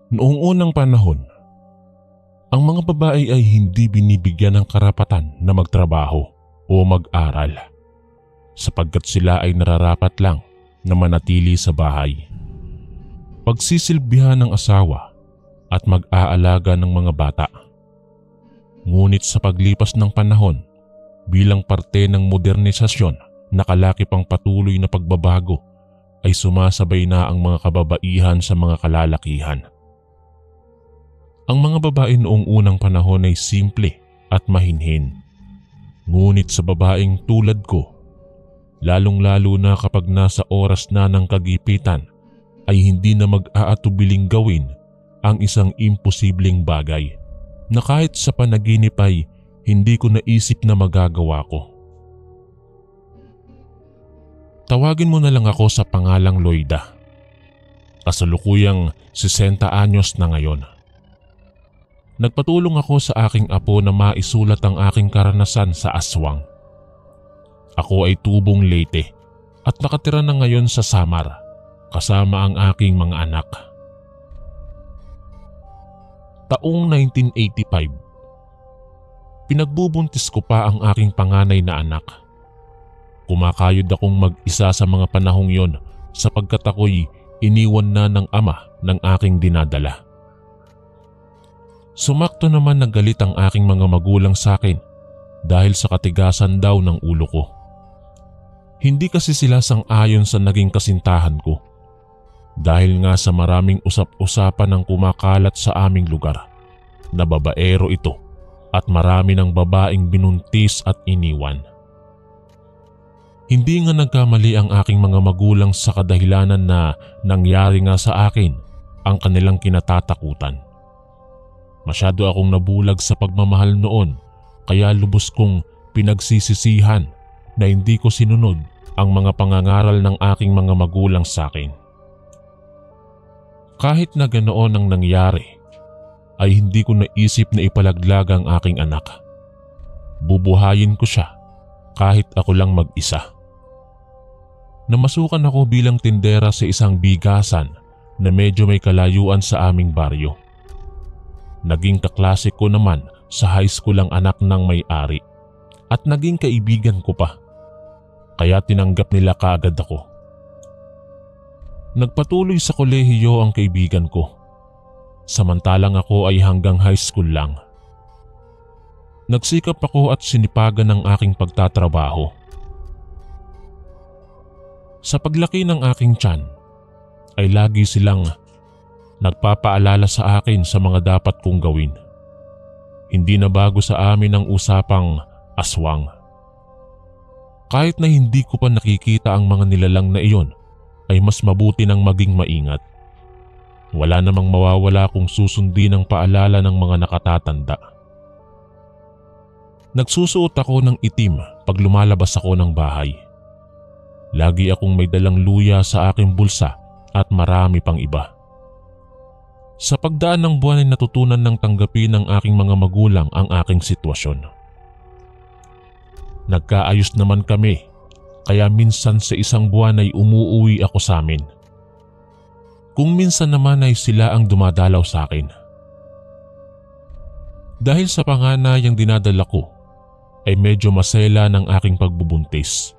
Noong unang panahon, ang mga babae ay hindi binibigyan ng karapatan na magtrabaho o mag-aral sapagkat sila ay nararapat lang na manatili sa bahay. Pagsisilbihan ng asawa at mag-aalaga ng mga bata. Ngunit sa paglipas ng panahon, bilang parte ng modernisasyon na kalakipang patuloy na pagbabago, ay sumasabay na ang mga kababaihan sa mga kalalakihan. Ang mga babae noong unang panahon ay simple at mahinhin. Ngunit sa babaeng tulad ko, lalong-lalo na kapag nasa oras na ng kagipitan, ay hindi na mag-aatubiling gawin ang isang imposibleng bagay na kahit sa panaginip ay hindi ko naisip na magagawa ko. Tawagin mo na lang ako sa pangalang Loida. Kasalukuyang 60 anyos na ngayon. Nagpatulong ako sa aking apo na maisulat ang aking karanasan sa aswang. Ako ay tubong Leyte at nakatira na ngayon sa Samar kasama ang aking mga anak. Taong 1985. Pinagbubuntis ko pa ang aking panganay na anak. Kumakayod akong mag-isa sa mga panahong yon sapagkat ako'y iniwan na ng ama ng aking dinadala. Sumakto naman nagalit ang aking mga magulang sa akin dahil sa katigasan daw ng ulo ko. Hindi kasi sila sang-ayon sa naging kasintahan ko dahil nga sa maraming usap-usapan ng kumakalat sa aming lugar na babaero ito at marami ng babaeng binuntis at iniwan. Hindi nga nagkamali ang aking mga magulang sa kadahilanan na nangyari nga sa akin ang kanilang kinatatakutan. Masyado akong nabulag sa pagmamahal noon kaya lubos kong pinagsisisihan na hindi ko sinunod ang mga pangangaral ng aking mga magulang sa akin. Kahit na ganoon ang nangyari, ay hindi ko naisip na ipalaglag ang aking anak. Bubuhayin ko siya kahit ako lang mag-isa. Namasukan ako bilang tindera sa isang bigasan na medyo may kalayuan sa aming baryo. Naging kaklase ko naman sa high school ang anak ng may-ari at naging kaibigan ko pa. Kaya tinanggap nila kaagad ako. Nagpatuloy sa kolehiyo ang kaibigan ko. Samantalang ako ay hanggang high school lang. Nagsikap ako at sinipagan ng aking pagtatrabaho. Sa paglaki ng aking tiyan, ay lagi silang nagpapaalala sa akin sa mga dapat kong gawin. Hindi na bago sa amin ang usapang aswang. Kahit na hindi ko pa nakikita ang mga nilalang na iyon, ay mas mabuti nang maging maingat. Wala namang mawawala kung susundin ang paalala ng mga nakatatanda. Nagsusuot ako ng itim pag lumalabas ako ng bahay. Lagi akong may dalang luya sa aking bulsa at marami pang iba. Sa pagdaan ng buwan ay natutunan ng tanggapin ng aking mga magulang ang aking sitwasyon. Nagkaayos naman kami, kaya minsan sa isang buwan ay umuuwi ako sa amin. Kung minsan naman ay sila ang dumadalaw sa akin. Dahil sa panganayang dinadala ko, ay medyo masela ng aking pagbubuntis.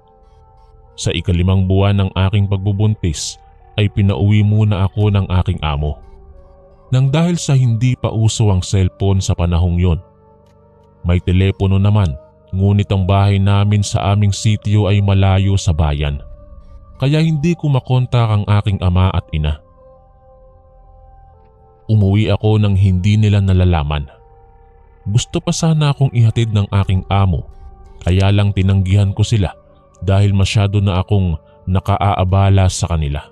Sa ika-5 buwan ng aking pagbubuntis ay pinauwi muna ako ng aking amo. Nang dahil sa hindi pa uso ang cellphone sa panahong yon. May telepono naman, ngunit ang bahay namin sa aming sitio ay malayo sa bayan. Kaya hindi ko makontak ang aking ama at ina. Umuwi ako nang hindi nila nalalaman. Gusto pa sana akong ihatid ng aking amo, kaya lang tinanggihan ko sila dahil masyado na akong nakaaabala sa kanila.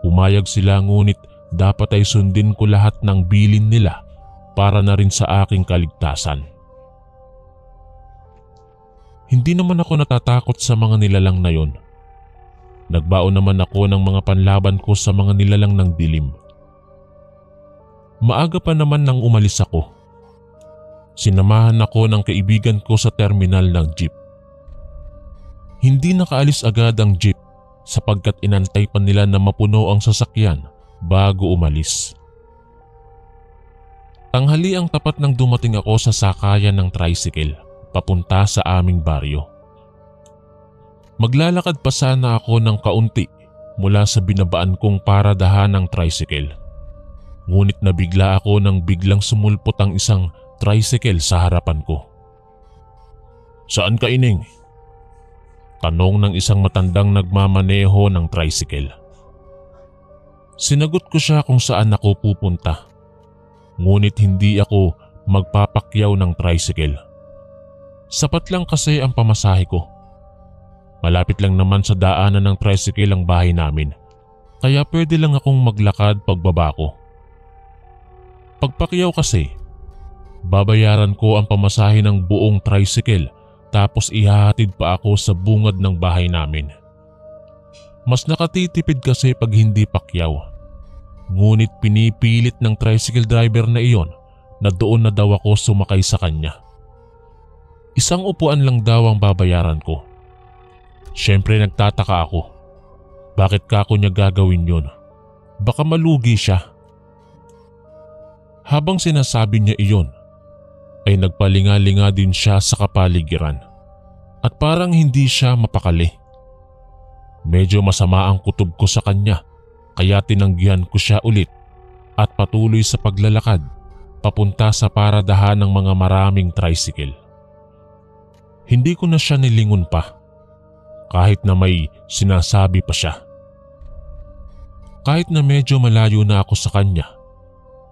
Umayag sila ngunit dapat ay sundin ko lahat ng bilin nila para na rin sa aking kaligtasan. Hindi naman ako natatakot sa mga nilalang na yon. Nagbaon naman ako ng mga panlaban ko sa mga nilalang ng dilim. Maaga pa naman nang umalis ako. Sinamahan ako ng kaibigan ko sa terminal ng jeep. Hindi nakaalis agad ang jeep sapagkat inantay pa nila na mapuno ang sasakyan bago umalis. Tanghali ang tapat nang dumating ako sa sakayan ng tricycle papunta sa aming baryo. Maglalakad pa sana ako ng kaunti mula sa binabaan kong paradahan ng tricycle. Ngunit nabigla ako nang biglang sumulpot ang isang tricycle sa harapan ko. "Saan ka, Ining?" Tanong ng isang matandang nagmamaneho ng tricycle. Sinagot ko siya kung saan ako pupunta. Ngunit hindi ako magpapakyaw ng tricycle. Sapat lang kasi ang pamasahe ko. Malapit lang naman sa daanan ng tricycle ang bahay namin, kaya pwede lang akong maglakad pagbaba ko. Pagpakyaw kasi, babayaran ko ang pamasahe ng buong tricycle tapos ihahatid pa ako sa bungad ng bahay namin. Mas nakatitipid kasi pag hindi pakyaw. Ngunit pinipilit ng tricycle driver na iyon na doon na daw ako sumakay sa kanya. Isang upuan lang daw ang babayaran ko. Siyempre nagtataka ako. Bakit kako niya gagawin yun? Baka malugi siya. Habang sinasabi niya iyon, ay nagpalinga-linga din siya sa kapaligiran at parang hindi siya mapakali. Medyo masama ang kutob ko sa kanya kaya tinanggihan ko siya ulit at patuloy sa paglalakad papunta sa paradahan ng mga maraming tricycle. Hindi ko na siya nilingon pa. Kahit na may sinasabi pa siya. Kahit na medyo malayo na ako sa kanya,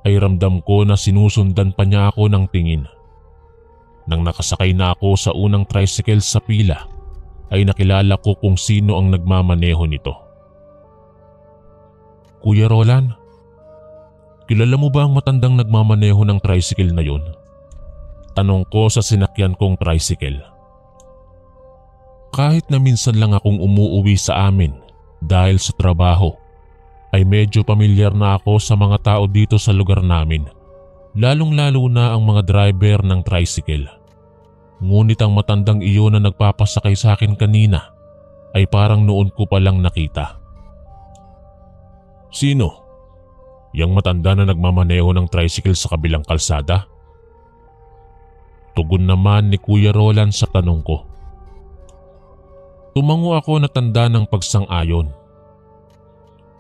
ay ramdam ko na sinusundan pa niya ako ng tingin. Nang nakasakay na ako sa unang tricycle sa pila, ay nakilala ko kung sino ang nagmamaneho nito. "Kuya Roland, kilala mo ba ang matandang nagmamaneho ng tricycle na yun?" Tanong ko sa sinakyan kong tricycle. Kahit na minsan lang akong umuuwi sa amin dahil sa trabaho, ay medyo pamilyar na ako sa mga tao dito sa lugar namin, lalong-lalo na ang mga driver ng tricycle. Ngunit ang matandang iyon na nagpapasakay sa akin kanina ay parang noon ko palang nakita. "Sino? Yang matanda na nagmamaneho ng tricycle sa kabilang kalsada?" Tugon naman ni Kuya Roland sa tanong ko. Tumango ako na tanda ng pagsang-ayon.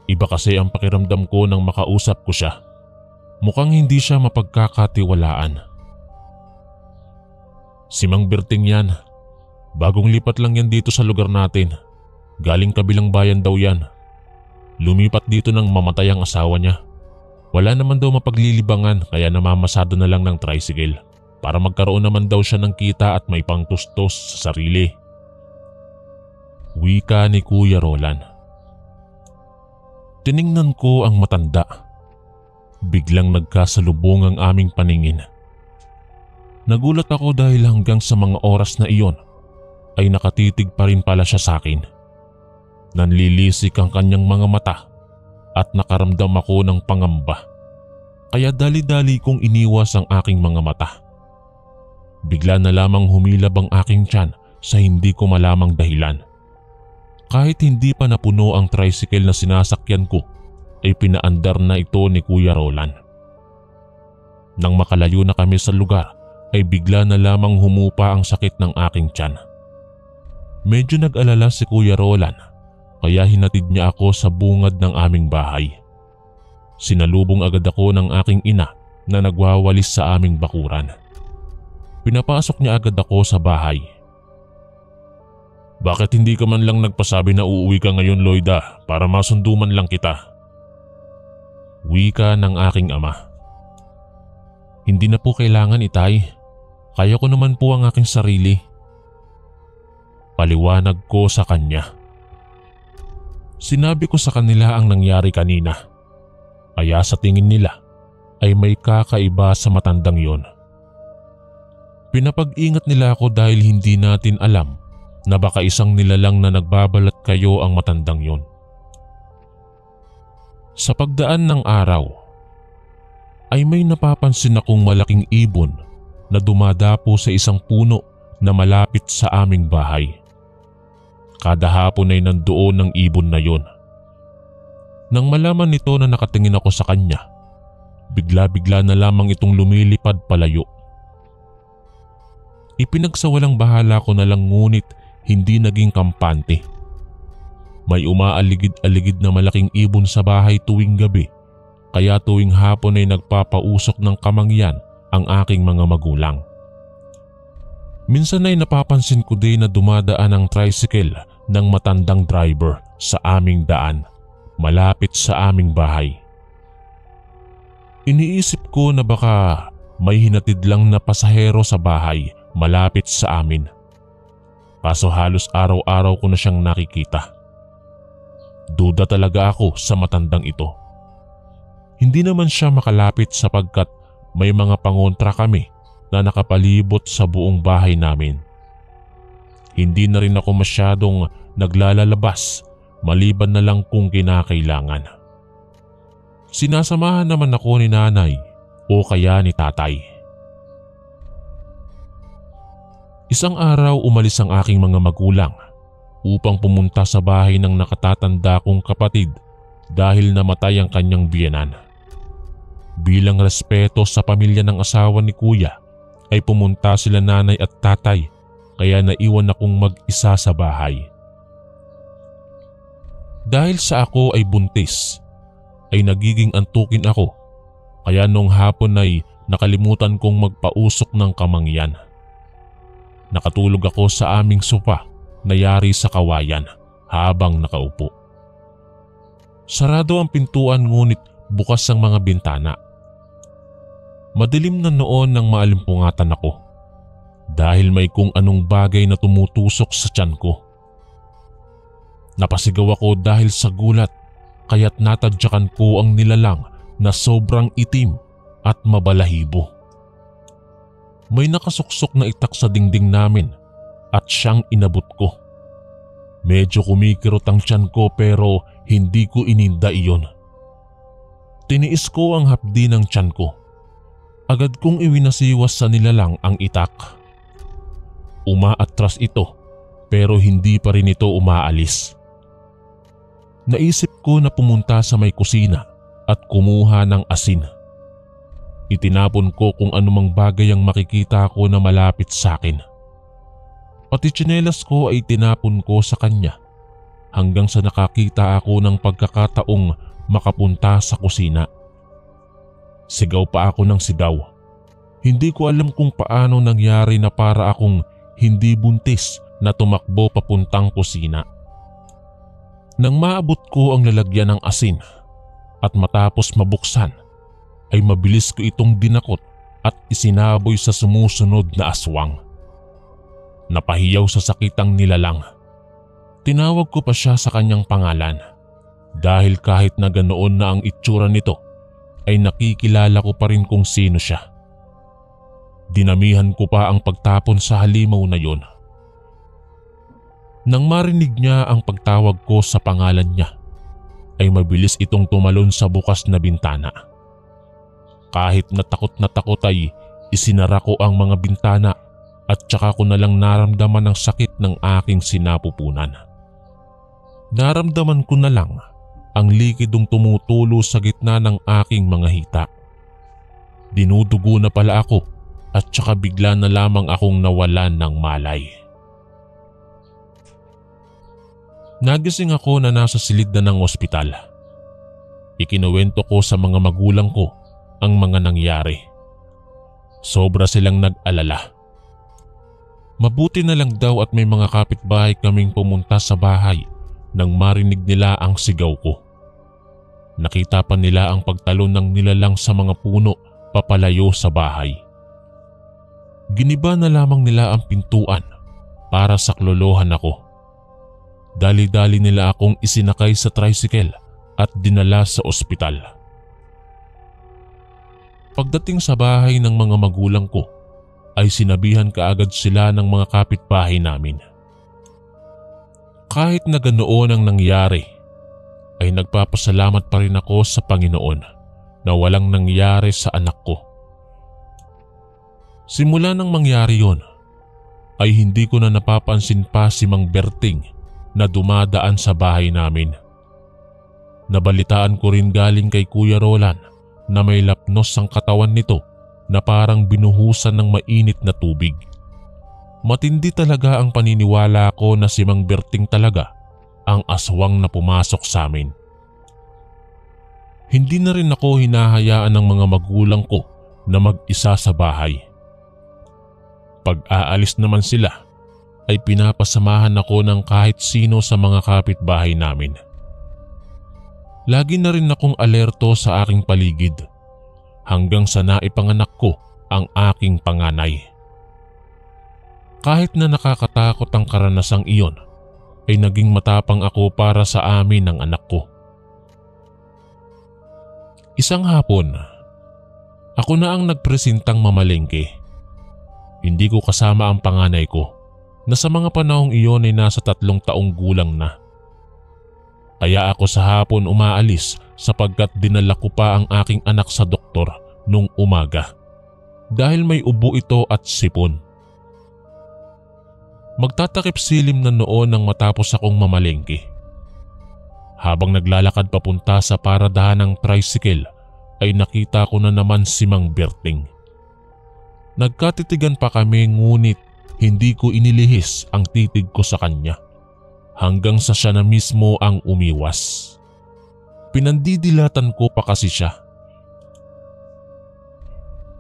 Iba kasi ang pakiramdam ko nang makausap ko siya. Mukhang hindi siya mapagkakatiwalaan. "Si Mang Berting yan. Bagong lipat lang yan dito sa lugar natin. Galing kabilang bayan daw yan. Lumipat dito nang mamatay ang asawa niya. Wala naman daw mapaglilibangan kaya namamasado na lang ng tricycle para magkaroon naman daw siya ng kita at may pangtustos sa sarili." Wika ni Kuya Roland. Tiningnan ko ang matanda. Biglang nagkasalubong ang aming paningin. Nagulat ako dahil hanggang sa mga oras na iyon ay nakatitig pa rin pala siya sa akin. Nanlilisik ang kanyang mga mata at nakaramdam ako ng pangamba. Kaya dali-dali kong iniwas ang aking mga mata. Bigla na lamang humilab ang aking tiyan sa hindi ko malamang dahilan. Kahit hindi pa napuno ang tricycle na sinasakyan ko, ay pinaandar na ito ni Kuya Roland. Nang makalayo na kami sa lugar, ay bigla na lamang humupa ang sakit ng aking tiyan. Medyo nag-alala si Kuya Roland, kaya hinatid niya ako sa bungad ng aming bahay. Sinalubong agad ako ng aking ina na nagwawalis sa aming bakuran. Pinapasok niya agad ako sa bahay. "Bakit hindi ka man lang nagpasabi na uuwi ka ngayon, Loida, para masunduman lang kita?" Wika ng aking ama. "Hindi na po kailangan, Itay. Kaya ko naman po ang aking sarili." Paliwanag ko sa kanya. Sinabi ko sa kanila ang nangyari kanina. Kaya sa tingin nila ay may kakaiba sa matandang yon. Pinapag-ingat nila ako dahil hindi natin alam na baka isang nilalang na nagbabalat kayo ang matandang yon. Sa pagdaan ng araw, ay may napapansin akong malaking ibon na dumadapo sa isang puno na malapit sa aming bahay. Kada hapon ay nandoon ang ibon na yon. Nang malaman nito na nakatingin ako sa kanya, bigla-bigla na lamang itong lumilipad palayo. Ipinagsawalang bahala ko na lang ngunit hindi naging kampante. May umaaligid-aligid na malaking ibon sa bahay tuwing gabi, kaya tuwing hapon ay nagpapausok ng kamangyan ang aking mga magulang. Minsan ay napapansin ko din na dumadaan ang tricycle ng matandang driver sa aming daan malapit sa aming bahay. Iniisip ko na baka may hinatid lang na pasahero sa bahay malapit sa amin. Kaso halos araw-araw ko na siyang nakikita. Duda talaga ako sa matandang ito. Hindi naman siya makalapit sapagkat may mga pangontra kami na nakapalibot sa buong bahay namin. Hindi na rin ako masyadong naglalalabas maliban na lang kung kinakailangan. Sinasamahan naman ako ni nanay o kaya ni tatay. Isang araw umalis ang aking mga magulang upang pumunta sa bahay ng nakatatanda kong kapatid dahil namatay ang kanyang biyenan. Bilang respeto sa pamilya ng asawa ni kuya ay pumunta sila nanay at tatay kaya naiwan akong mag-isa sa bahay. Dahil sa ako ay buntis, ay nagiging antukin ako kaya nung hapon ay nakalimutan kong magpausok ng kamangyan. Nakatulog ako sa aming sofa na yari sa kawayan habang nakaupo. Sarado ang pintuan ngunit bukas ang mga bintana. Madilim na noon nang maalimpungatan ako dahil may kung anong bagay na tumutusok sa tiyan ko. Napasigaw ako dahil sa gulat kaya't natadyakan ko ang nilalang na sobrang itim at mabalahibo. May nakasuksok na itak sa dingding namin at siyang inabot ko. Medyo kumikirot ang tiyan ko pero hindi ko ininda iyon. Tiniis ko ang hapdi ng tiyan ko. Agad kong iwinasiwas sa nilalang ang itak. Umaatras ito pero hindi pa rin ito umaalis. Naisip ko na pumunta sa may kusina at kumuha ng asin. Itinapon ko kung anumang bagay ang makikita ko na malapit sa akin. Pati tsinelas ko ay tinapon ko sa kanya hanggang sa nakakita ako ng pagkakataong makapunta sa kusina. Sigaw pa ako ng sigaw. Hindi ko alam kung paano nangyari na para akong hindi buntis na tumakbo papuntang kusina. Nang maabot ko ang lalagyan ng asin at matapos mabuksan, ay mabilis ko itong dinakot at isinaboy sa sumusunod na aswang. Napahiyaw sa sakitang nilalang. Tinawag ko pa siya sa kanyang pangalan dahil kahit na ganoon na ang itsura nito ay nakikilala ko pa rin kung sino siya. Dinamihan ko pa ang pagtapon sa halimaw na yon. Nang marinig niya ang pagtawag ko sa pangalan niya, ay mabilis itong tumalon sa bukas na bintana. Kahit na takot ay isinara ko ang mga bintana at tsaka ko na lang naramdaman ang sakit ng aking sinapupunan. Naramdaman ko na lang ang likidong tumutulo sa gitna ng aking mga hita. Dinudugo na pala ako at tsaka bigla na lamang akong nawalan ng malay. Nagising ako na nasa silid na ng ospital. Ikinuwento ko sa mga magulang ko ang mga nangyari. Sobra silang nag-alala. Mabuti na lang daw at may mga kapitbahay kaming pumunta sa bahay nang marinig nila ang sigaw ko. Nakita pa nila ang pagtalon ng nilalang sa mga puno papalayo sa bahay. Giniba na lamang nila ang pintuan para saklolohan ako. Dali-dali nila akong isinakay sa tricycle at dinala sa ospital. Pagdating sa bahay ng mga magulang ko, ay sinabihan kaagad sila ng mga kapitbahay namin. Kahit na ganoon ang nangyari, ay nagpapasalamat pa rin ako sa Panginoon na walang nangyari sa anak ko. Simula nang mangyari yon, ay hindi ko na napapansin pa si Mang Berting na dumadaan sa bahay namin. Nabalitaan ko rin galing kay Kuya Roland na may lapnos ang katawan nito na parang binuhusan ng mainit na tubig. Matindi talaga ang paniniwala ko na si Mang Berting talaga ang aswang na pumasok sa amin. Hindi na rin ako hinahayaan ng mga magulang ko na mag-isa sa bahay. Pag aalis naman sila ay pinapasamahan ako ng kahit sino sa mga kapitbahay namin. Lagi na rin akong alerto sa aking paligid hanggang sa naipanganak ko ang aking panganay. Kahit na nakakatakot ang karanasang iyon, ay naging matapang ako para sa amin ng anak ko. Isang hapon, ako na ang nagpresentang mamalengke. Hindi ko kasama ang panganay ko na sa mga panahong iyon ay nasa 3 taong gulang na. Kaya ako sa hapon umaalis sapagkat dinala ko pa ang aking anak sa doktor nung umaga dahil may ubo ito at sipon. Magtatakip silim na noon nang matapos akong mamalengke. Habang naglalakad papunta sa paradahan ng tricycle ay nakita ko na naman si Mang Berting. Nagkatitigan pa kami ngunit hindi ko inilihis ang titig ko sa kanya hanggang sa siya na mismo ang umiwas. Pinandidilatan ko pa kasi siya.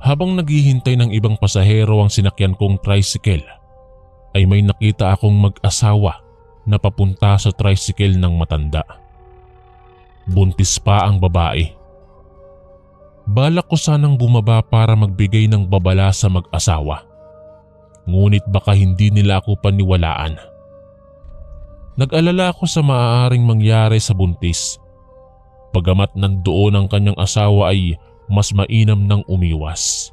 Habang naghihintay ng ibang pasahero ang sinakyan kong tricycle, ay may nakita akong mag-asawa na papunta sa tricycle ng matanda. Buntis pa ang babae. Balak ko sanang bumaba para magbigay ng babala sa mag-asawa. Ngunit baka hindi nila ako paniwalaan. Nag-alala ako sa maaaring mangyari sa buntis. Bagamat nandoon ang kanyang asawa ay mas mainam nang umiwas.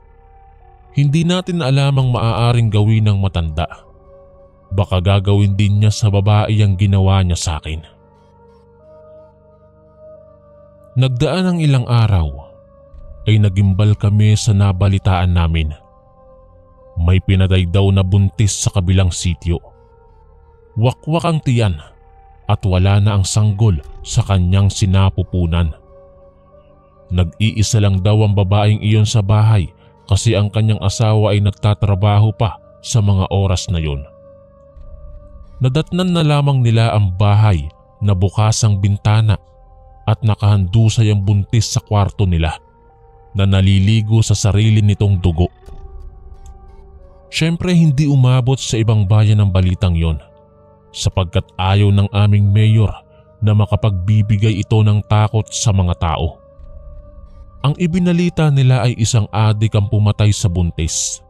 Hindi natin alam ang maaaring gawin ng matanda. Baka gagawin din niya sa babae ang ginawa niya sa akin. Nagdaan ang ilang araw ay nagimbal kami sa nabalitaan namin. May pinaday daw na buntis sa kabilang sitio. Wakwak ang tiyan at wala na ang sanggol sa kanyang sinapupunan. Nag-iisa lang daw ang babaeng iyon sa bahay kasi ang kanyang asawa ay nagtatrabaho pa sa mga oras na yun. Nadatnan na lamang nila ang bahay na bukas ang bintana at nakahandusay ang buntis sa kwarto nila na naliligo sa sarili nitong dugo. Siyempre hindi umabot sa ibang bayan ang balitang yon sapagkat ayaw ng aming mayor na makapagbibigay ito ng takot sa mga tao. Ang ibinalita nila ay isang adik ang pumatay sa buntis.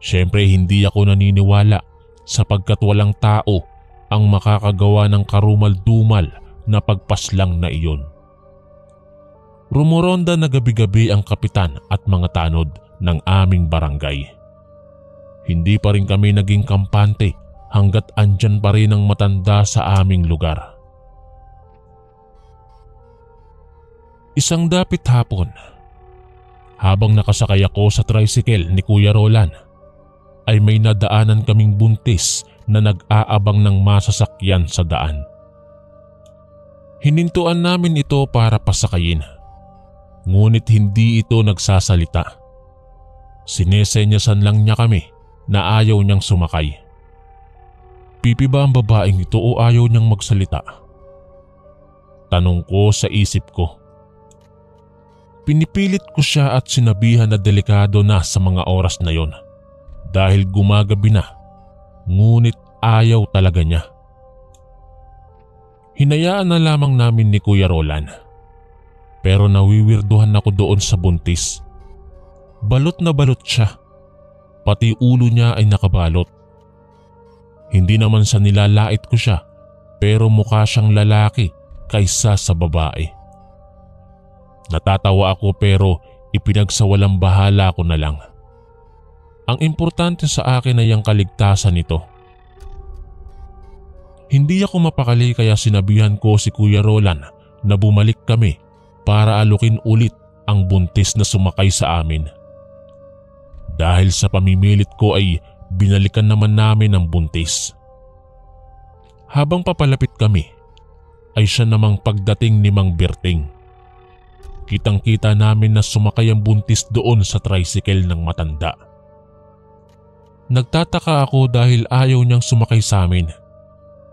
Siyempre hindi ako naniniwala sapagkat walang tao ang makakagawa ng karumal-dumal na pagpaslang na iyon. Rumoronda na gabi-gabi ang kapitan at mga tanod ng aming barangay. Hindi pa rin kami naging kampante hanggat andyan pa rin ang matanda sa aming lugar. Isang dapit hapon, habang nakasakay ako sa tricycle ni Kuya Roland, ay may nadaanan kaming buntis na nag-aabang ng masasakyan sa daan. Hinintuan namin ito para pasakayin, ngunit hindi ito nagsasalita. Sinesenyasan lang niya kami na ayaw niyang sumakay. Pipi ba ang babaeng ito o ayaw niyang magsalita? Tanong ko sa isip ko. Pinipilit ko siya at sinabihan na delikado na sa mga oras na yon dahil gumagabi na, ngunit ayaw talaga niya. Hinayaan na lamang namin ni Kuya Roland. Pero nawiwirduhan ako doon sa buntis. Balot na balot siya. Pati ulo niya ay nakabalot. Hindi naman sa nilalait ko siya pero mukha siyang lalaki kaysa sa babae. Natatawa ako pero ipinagsawalang bahala ko na lang. Ang importante sa akin ay ang kaligtasan nito. Hindi ako mapakali kaya sinabihan ko si Kuya Roland na bumalik kami para alukin ulit ang buntis na sumakay sa amin. Dahil sa pamimilit ko ay binalikan naman namin ang buntis. Habang papalapit kami, ay siya namang pagdating ni Mang Berting. Kitang-kita namin na sumakay ang buntis doon sa tricycle ng matanda. Nagtataka ako dahil ayaw niyang sumakay sa amin,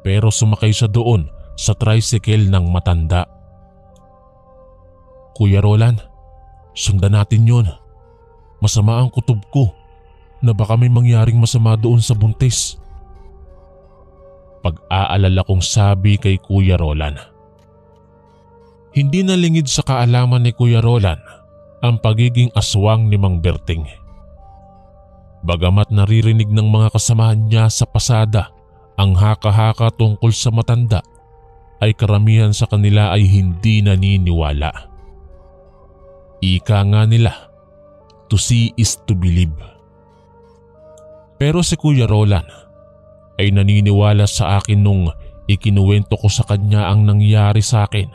pero sumakay siya doon sa tricycle ng matanda. Kuya Roland, sundan natin yun. Masama ang kutob ko na baka may mangyaring masama doon sa buntis. Pag-aalala kong sabi kay Kuya Roland. Hindi nalingid sa kaalaman ni Kuya Roland ang pagiging aswang ni Mang Berting. Bagamat naririnig ng mga kasamahan niya sa pasada ang haka-haka tungkol sa matanda, ay karamihan sa kanila ay hindi naniniwala. Ika nga nila, to see is to believe. Pero si Kuya Roland ay naniniwala sa akin nung ikinuwento ko sa kanya ang nangyari sa akin.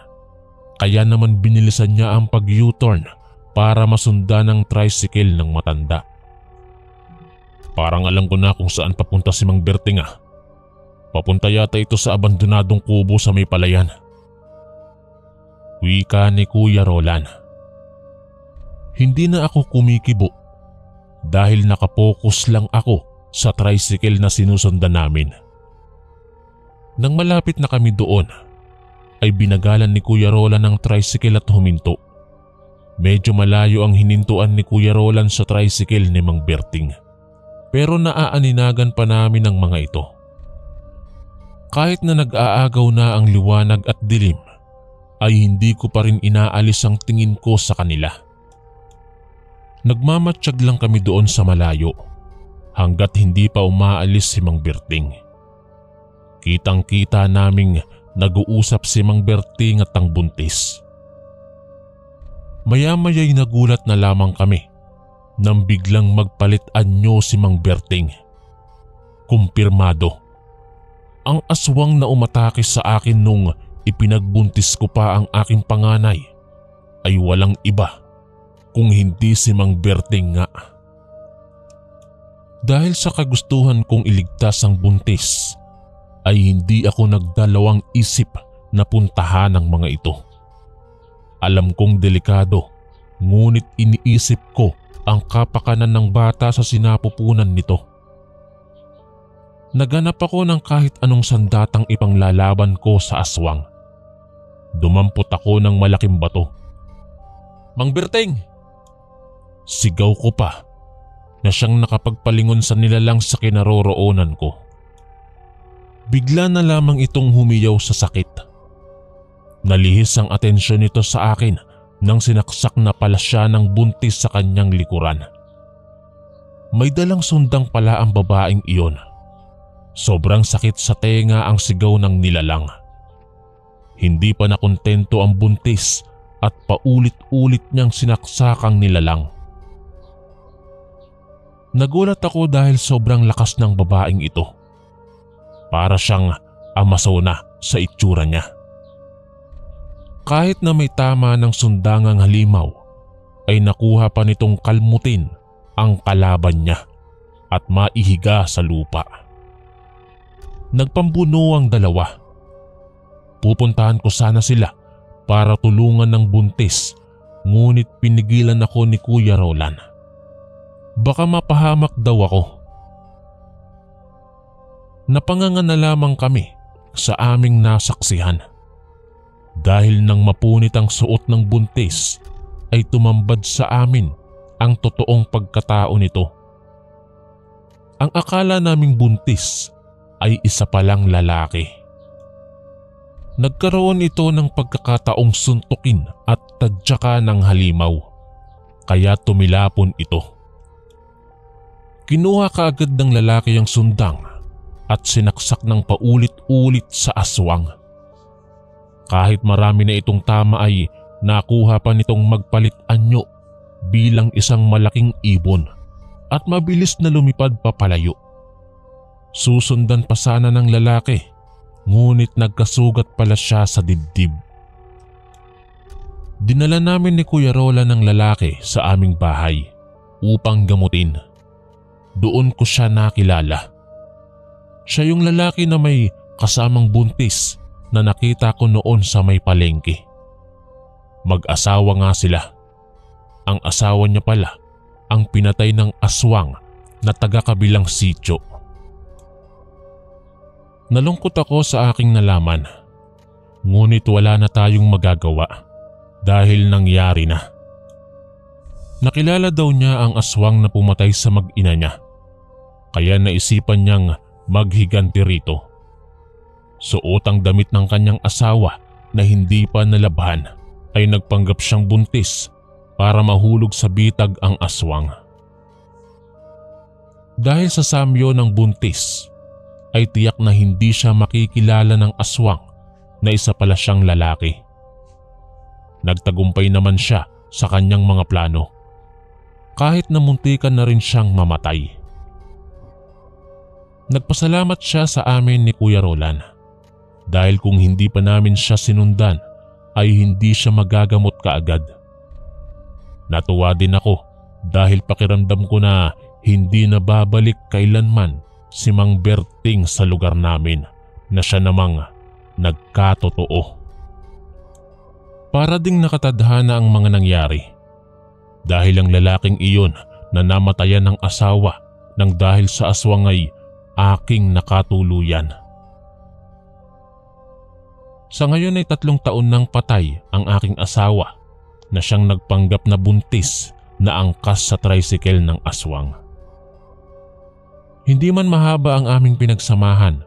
Kaya naman binilisan niya ang pag-U-turn para masundan ng tricycle ng matanda. Parang alam ko na kung saan papunta si Mang Berting ah. Papunta yata ito sa abandonadong kubo sa may palayan. Wika ni Kuya Roland. Hindi na ako kumikibo dahil nakapokus lang ako sa tricycle na sinusundan namin. Nang malapit na kami doon, ay binagalan ni Kuya Roland ng tricycle at huminto. Medyo malayo ang hinintuan ni Kuya Roland sa tricycle ni Mang Berting. Pero naaaninagan pa namin ang mga ito. Kahit na nag-aagaw na ang liwanag at dilim, ay hindi ko pa rin inaalis ang tingin ko sa kanila. Nagmamatsyag lang kami doon sa malayo hanggat hindi pa umaalis si Mang Berting. Kitang-kita naming nag-uusap si Mang Berting at ang buntis. Maya-maya'y nagulat na lamang kami nang biglang magpalit anyo si Mang Berting. Kumpirmado. Ang aswang na umatake sa akin nung ipinagbuntis ko pa ang aking panganay ay walang iba kung hindi si Mang Berting nga. Dahil sa kagustuhan kong iligtas ang buntis, ay hindi ako nagdalawang isip na puntahan ang mga ito. Alam kong delikado, ngunit iniisip ko ang kapakanan ng bata sa sinapupunan nito. Naganap ako ng kahit anong sandatang ipanglalaban ko sa aswang. Dumampot ako ng malaking bato. Mang Berting! Sigaw ko pa na siyang nakapagpalingon sa nilalang sa kinaroroonan ko. Bigla na lamang itong humiyaw sa sakit. Nalihis ang atensyon nito sa akin nang sinaksak na pala siya ng buntis sa kanyang likuran. May dalang sundang pala ang babaeng iyon. Sobrang sakit sa tenga ang sigaw ng nilalang. Hindi pa nakontento ang buntis at paulit-ulit niyang sinaksakang nilalang. Nagulat ako dahil sobrang lakas ng babaeng ito. Para siyang Amazona sa itsura niya. Kahit na may tama ng sundangang halimaw, ay nakuha pa nitong kalmutin ang kalaban niya at maihiga sa lupa. Nagpambuno ang dalawa. Pupuntahan ko sana sila para tulungan ng buntis, ngunit pinigilan ako ni Kuya Roland. Baka mapahamak daw ako. Napanganga na lamang kami sa aming nasaksihan. Dahil nang mapunit ang suot ng buntis, ay tumambad sa amin ang totoong pagkatao nito. Ang akala naming buntis ay isa palang lalaki. Nagkaroon ito ng pagkakataong suntukin at tadyakan ng halimaw, kaya tumilapon ito. Kinuha kaagad ng lalaki ang sundang at sinaksak ng paulit-ulit sa aswang. Kahit marami na itong tama ay nakuha pa nitong magpalit anyo bilang isang malaking ibon at mabilis na lumipad papalayo. Susundan pa sana ng lalaki, ngunit nagkasugat pala siya sa dibdib. Dinala namin ni Kuya Roland ng lalaki sa aming bahay upang gamutin. Doon ko siya nakilala. Siya yung lalaki na may kasamang buntis na nakita ko noon sa may palengke. Mag-asawa nga sila. Ang asawa niya pala ang pinatay ng aswang na taga-kabilang sityo. Nalungkot ako sa aking nalaman, ngunit wala na tayong magagawa dahil nangyari na. Nakilala daw niya ang aswang na pumatay sa mag-ina niya, kaya naisipan niyang maghiganti rito. Suotang damit ng kanyang asawa na hindi pa nalabhan ay nagpanggap siyang buntis para mahulog sa bitag ang aswang. Dahil sa samyo ng buntis ay tiyak na hindi siya makikilala ng aswang na isa pala siyang lalaki. Nagtagumpay naman siya sa kanyang mga plano, kahit na muntikan na rin siyang mamatay. Nagpasalamat siya sa amin ni Kuya Roland dahil kung hindi pa namin siya sinundan ay hindi siya magagamot kaagad. Natuwa din ako dahil pakiramdam ko na hindi na babalik kailanman si Mang Berting sa lugar namin na siya namang nagkatotoo. Para ding nakatadhana ang mga nangyari dahil ang lalaking iyon na namatayan ng asawa nang dahil sa aswang ay aking nakatuluyan. Sa ngayon ay 3 taon nang patay ang aking asawa na siyang nagpanggap na buntis na angkas sa tricycle ng aswang. Hindi man mahaba ang aming pinagsamahan,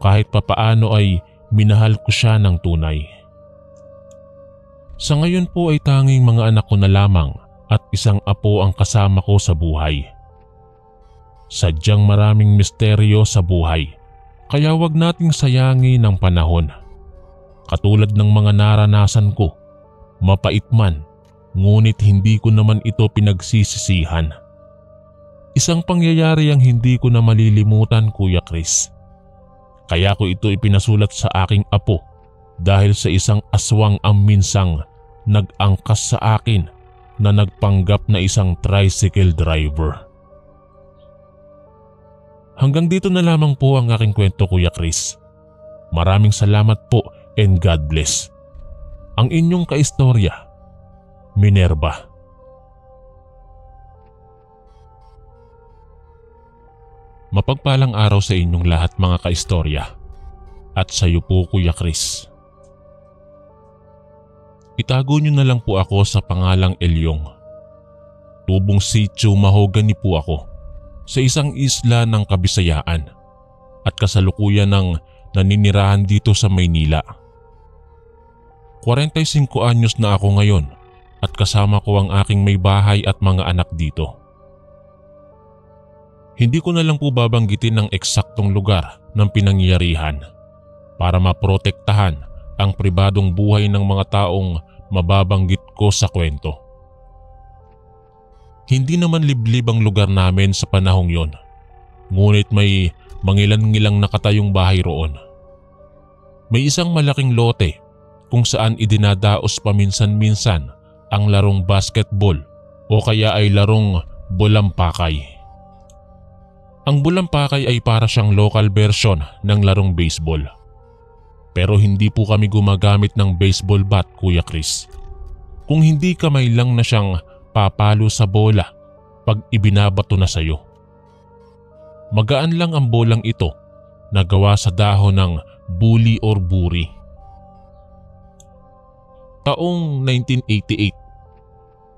kahit papaano ay minahal ko siya ng tunay. Sa ngayon po ay tanging mga anak ko na lamang at isang apo ang kasama ko sa buhay. Sadyang maraming misteryo sa buhay, kaya wag nating sayangin ang panahon. Katulad ng mga naranasan ko, mapait man, ngunit hindi ko naman ito pinagsisisihan. Isang pangyayari ang hindi ko na malilimutan, Kuya Chris. Kaya ko ito ipinasulat sa aking apo dahil sa isang aswang ang minsang nag-angkas sa akin na nagpanggap na isang tricycle driver. Hanggang dito na lamang po ang aking kwento, Kuya Chris. Maraming salamat po and God bless. Ang inyong kaistorya, Minerva. Mapagpalang araw sa inyong lahat, mga kaistorya, at sa iyo po, Kuya Chris. Itago niyo na lang po ako sa pangalang Elyong. Tubong sitio mahogany po ako sa isang isla ng Kabisayaan at kasalukuyan ng naninirahan dito sa Maynila. 45 anyos na ako ngayon at kasama ko ang aking may bahay at mga anak dito. Hindi ko na lang po babanggitin ang eksaktong lugar ng pinangyarihan para maprotektahan ang pribadong buhay ng mga taong mababanggit ko sa kwento. Hindi naman liblib ang lugar namin sa panahong yon, ngunit may mangilan-ngilang nakatayong bahay roon. May isang malaking lote kung saan idinadaos paminsan-minsan ang larong basketball o kaya ay larong bulampakay. Ang bulampakay ay para siyang local version ng larong baseball. Pero hindi po kami gumagamit ng baseball bat, Kuya Chris. Kung hindi kamay lang na siyang papalo sa bola pag ibinabato na sayo. Magaan lang ang bolang ito na gawa sa dahon ng buli or buri. Taong 1988,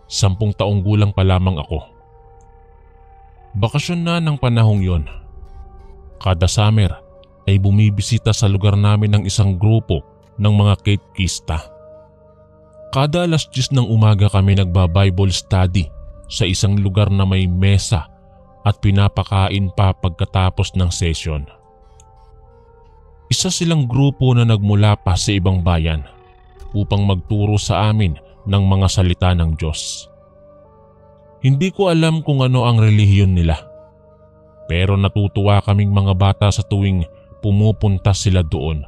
10 taong gulang pa lamang ako. Bakasyon na ng panahong yon. Kada summer ay bumibisita sa lugar namin ng isang grupo ng mga katekista. Kada 10:00 ng umaga kami nagba-Bible study sa isang lugar na may mesa at pinapakain pa pagkatapos ng session. Isa silang grupo na nagmula pa sa ibang bayan upang magturo sa amin ng mga salita ng Diyos. Hindi ko alam kung ano ang relihiyon nila, pero natutuwa kaming mga bata sa tuwing pumupunta sila doon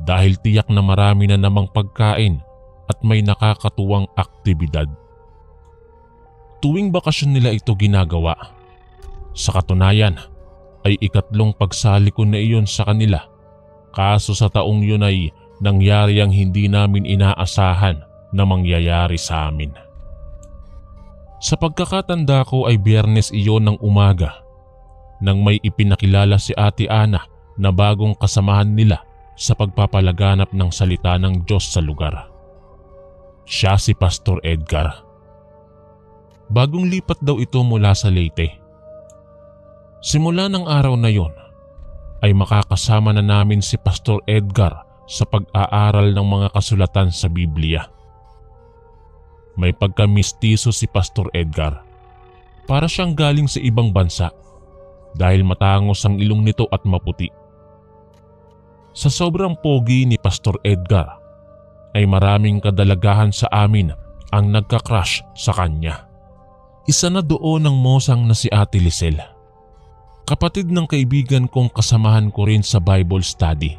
dahil tiyak na marami na namang pagkain at may nakakatuwang aktibidad. Tuwing bakasyon nila ito ginagawa. Sa katunayan ay ikatlong pagsali ko na iyon sa kanila Kaso sa taong yun ay nangyari ang hindi namin inaasahan na mangyayari sa amin. Sa pagkakatanda ko ay Biyernes iyon ng umaga nang may ipinakilala si Ate Ana na bagong kasamahan nila sa pagpapalaganap ng salita ng Diyos sa lugar. Siya si Pastor Edgar. Bagong lipat daw ito mula sa Leyte. Simula ng araw na yon ay makakasama na namin si Pastor Edgar sa pag-aaral ng mga kasulatan sa Biblia. May pagka-mistiso si Pastor Edgar. Para siyang galing sa ibang bansa dahil matangos ang ilong nito at maputi. Sa sobrang pogi ni Pastor Edgar ay maraming kadalagahan sa amin ang nagka-crush sa kanya. Isa na doon ang mosang na si Ate Lisel. Kapatid ng kaibigan kong kasamahan ko rin sa Bible study.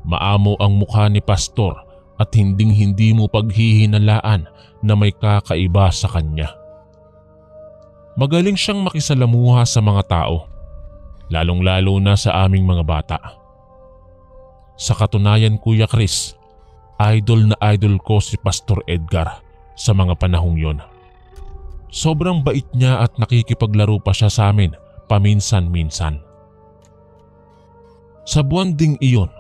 Maamo ang mukha ni Pastor at hinding-hindi mo paghihinalaan na may kakaiba sa kanya. Magaling siyang makisalamuha sa mga tao, lalong-lalo na sa aming mga bata. Sa katunayan, Kuya Chris, idol na idol ko si Pastor Edgar sa mga panahong yon. Sobrang bait niya at nakikipaglaro pa siya sa amin paminsan-minsan. Sa buwan ding iyon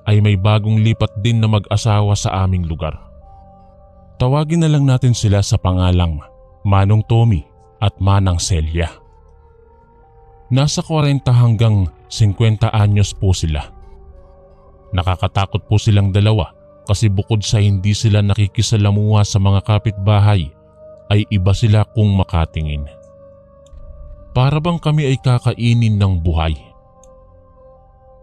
ay may bagong lipat din na mag-asawa sa aming lugar. Tawagin na lang natin sila sa pangalang Manong Tommy at Manang Celia. Nasa 40 hanggang 50 anyos po sila. Nakakatakot po silang dalawa kasi bukod sa hindi sila nakikisalamuha sa mga kapitbahay ay iba sila kung makatingin. Para bang kami ay kakainin ng buhay.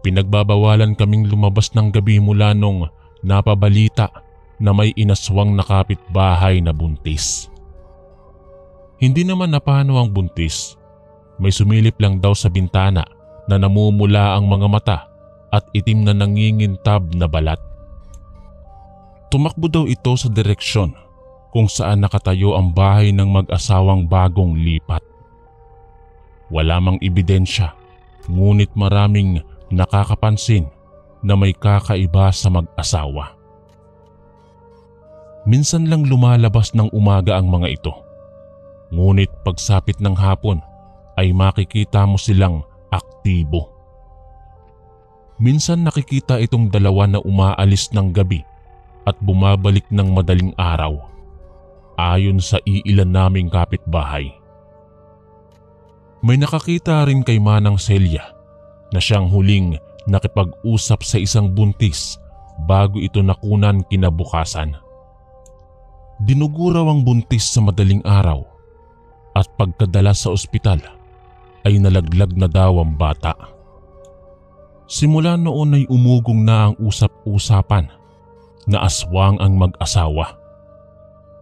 Pinagbabawalan kaming lumabas ng gabi mula nung napabalita na may inaswang na kapitbahay na buntis. Hindi naman napano ang buntis. May sumilip lang daw sa bintana na namumula ang mga mata at itim na nangingintab na balat. Tumakbo daw ito sa direksyon kung saan nakatayo ang bahay ng mag-asawang bagong lipat. Wala mang ebidensya, ngunit maraming nakakapansin na may kakaiba sa mag-asawa. Minsan lang lumalabas ng umaga ang mga ito. Ngunit pagsapit ng hapon ay makikita mo silang aktibo. Minsan nakikita itong dalawa na umaalis ng gabi at bumabalik ng madaling araw, ayon sa iilan naming kapitbahay. May nakakita rin kay Manang Celia na siyang huling nakipag-usap sa isang buntis bago ito nakunan kinabukasan. Dinuguraw ang buntis sa madaling araw at pagkadala sa ospital ay nalaglag na daw ang bata. Simula noon ay umugong na ang usap-usapan na aswang ang mag-asawa.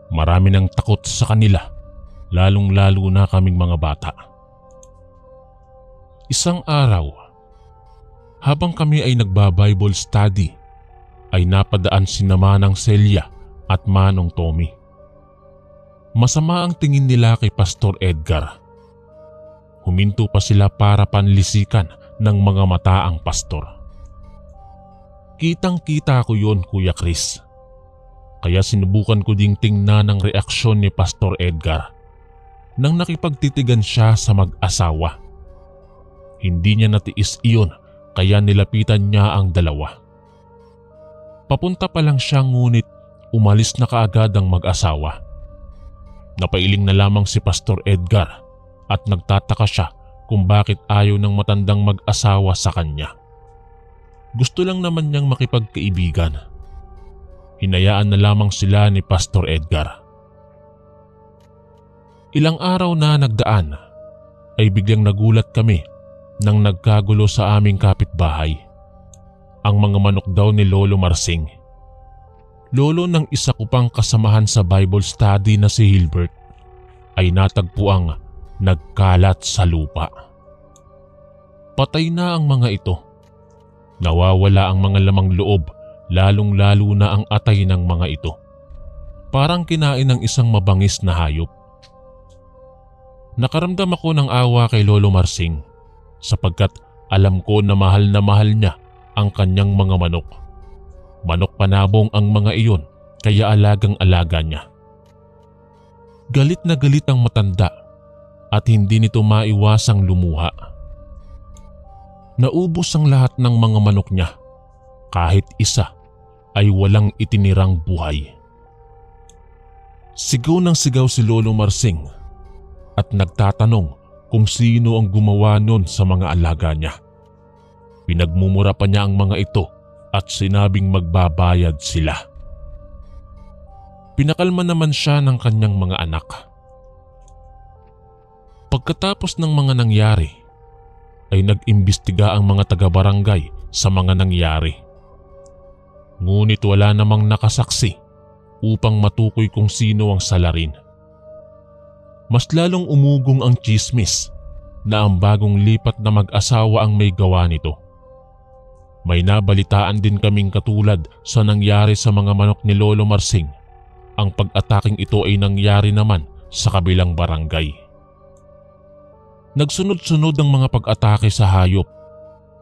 Marami nang takot sa kanila, lalong-lalo na kaming mga bata. Isang araw, habang kami ay nagba-Bible study, ay napadaan sina Manang Celia at Manong Tommy. Masama ang tingin nila kay Pastor Edgar. Huminto pa sila para panlisikan ng mga mata ang pastor. Kitang-kita ko yon, Kuya Chris. Kaya sinubukan ko ding tingnan ang reaksyon ni Pastor Edgar nang nakipagtitigan siya sa mag-asawa. Hindi niya natiis iyon kaya nilapitan niya ang dalawa. Papunta pa lang siya ngunit umalis na kaagad ang mag-asawa. Napailing na lamang si Pastor Edgar at nagtataka siya kung bakit ayaw ng matandang mag-asawa sa kanya. Gusto lang naman niyang makipagkaibigan. Hinayaan na lamang sila ni Pastor Edgar. Ilang araw na nagdaan ay biglang nagulat kami nang nagkagulo sa aming kapitbahay. Ang mga manok daw ni Lolo Marsing. Lolo ng isa ko pang kasamahan sa Bible study na si Hilbert ay natagpuang nagkalat sa lupa. Patay na ang mga ito. Nawawala ang mga lamang loob, lalong-lalo na ang atay ng mga ito. Parang kinain ng isang mabangis na hayop. Nakaramdam ako ng awa kay Lolo Marsing sapagkat alam ko na mahal niya ang kanyang mga manok. Manok panabong ang mga iyon kaya alagang-alaga niya. Galit na galit ang matanda at hindi nito maiwasang lumuha. Naubos ang lahat ng mga manok niya, kahit isa ay walang itinirang buhay. Sigaw ng sigaw si Lolo Marsing at nagtatanong kung sino ang gumawa nun sa mga alaga niya. Pinagmumura pa niya ang mga ito at sinabing magbabayad sila. Pinakalma naman siya ng kanyang mga anak. Pagkatapos ng mga nangyari, ay nag-imbestiga ang mga taga-barangay sa mga nangyari. Ngunit wala namang nakasaksi upang matukoy kung sino ang salarin. Mas lalong umugong ang tsismis na ang bagong lipat na mag-asawa ang may gawa nito. May nabalitaan din kaming katulad sa nangyari sa mga manok ni Lolo Marsing. Ang pag-ataking ito ay nangyari naman sa kabilang barangay. Nagsunod-sunod ang mga pag-atake sa hayop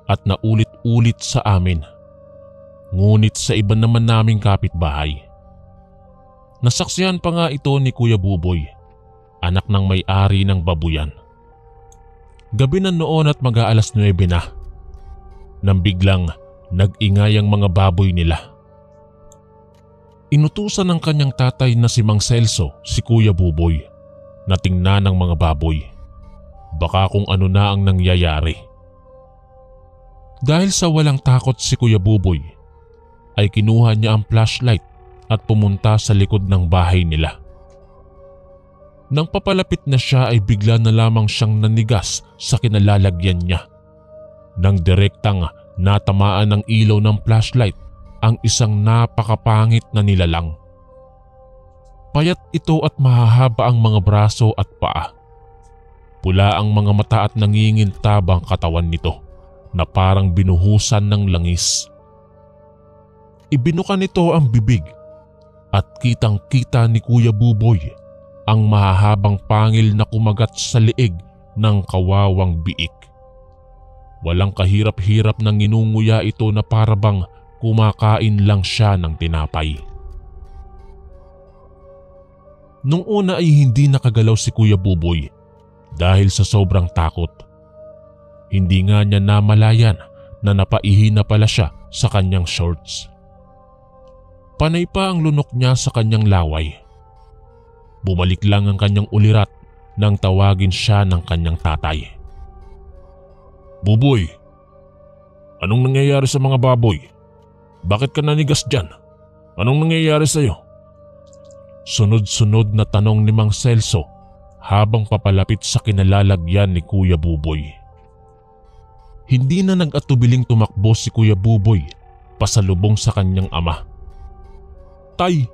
at naulit-ulit sa amin. Ngunit sa iba naman naming kapitbahay. Nasaksihan pa nga ito ni Kuya Buboy, anak ng may-ari ng babuyan. Gabi na noon at mag-aalas 9 na, nang biglang nag-ingay ang mga baboy nila. Inutusan ng kanyang tatay na si Mang Celso si Kuya Buboy na tingnan ang mga baboy. Baka kung ano na ang nangyayari. Dahil sa walang takot si Kuya Buboy, ay kinuha niya ang flashlight at pumunta sa likod ng bahay nila. Nang papalapit na siya ay bigla na lamang siyang nanigas sa kinalalagyan niya. Nang direktang natamaan ng ilaw ng flashlight ang isang napakapangit na nilalang. Payat ito at mahahaba ang mga braso at paa. Pula ang mga mata at nangingintabang katawan nito na parang binuhusan ng langis. Ibinuka nito ang bibig at kitang-kita ni Kuya Buboy ang mahahabang pangil na kumagat sa liig ng kawawang biik. Walang kahirap-hirap nang inunguya ito na parabang kumakain lang siya ng tinapay. Nung una ay hindi nakagalaw si Kuya Buboy dahil sa sobrang takot. Hindi nga niya namalayan na napaihi na pala siya sa kanyang shorts. Panay pa ang lunok niya sa kanyang laway. Bumalik lang ang kanyang ulirat nang tawagin siya ng kanyang tatay. "Buboy, anong nangyayari sa mga baboy? Bakit ka nanigas dyan? Anong nangyayari sa'yo?" Sunod-sunod na tanong ni Mang Celso habang papalapit sa kinalalagyan ni Kuya Buboy. Hindi na nag-atubiling tumakbo si Kuya Buboy pasalubong sa kanyang ama. "Tay,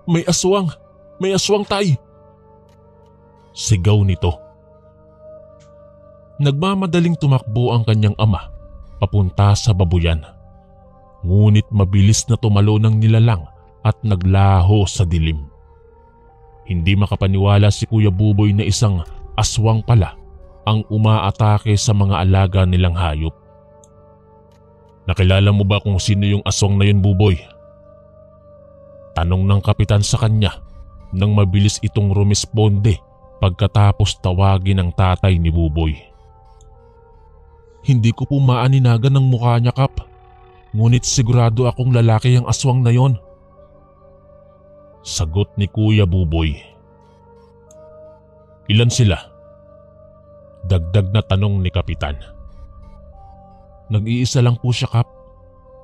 may aswang! May aswang, tay!" Sigaw nito. Nagmamadaling tumakbo ang kanyang ama papunta sa babuyan. Ngunit mabilis na tumalo ng nilalang at naglaho sa dilim. Hindi makapaniwala si Kuya Buboy na isang aswang pala ang umaatake sa mga alaga nilang hayop. "Nakilala mo ba kung sino yung aswang na yun, Buboy?" Tanong ng kapitan sa kanya nang mabilis itong rumisponde pagkatapos tawagin ang tatay ni Buboy. "Hindi ko po maaninagan ng mukha niya, Kap. Ngunit sigurado akong lalaki ang aswang na yon." Sagot ni Kuya Buboy. "Ilan sila?" Dagdag na tanong ni kapitan. "Nag-iisa lang po siya, Kap.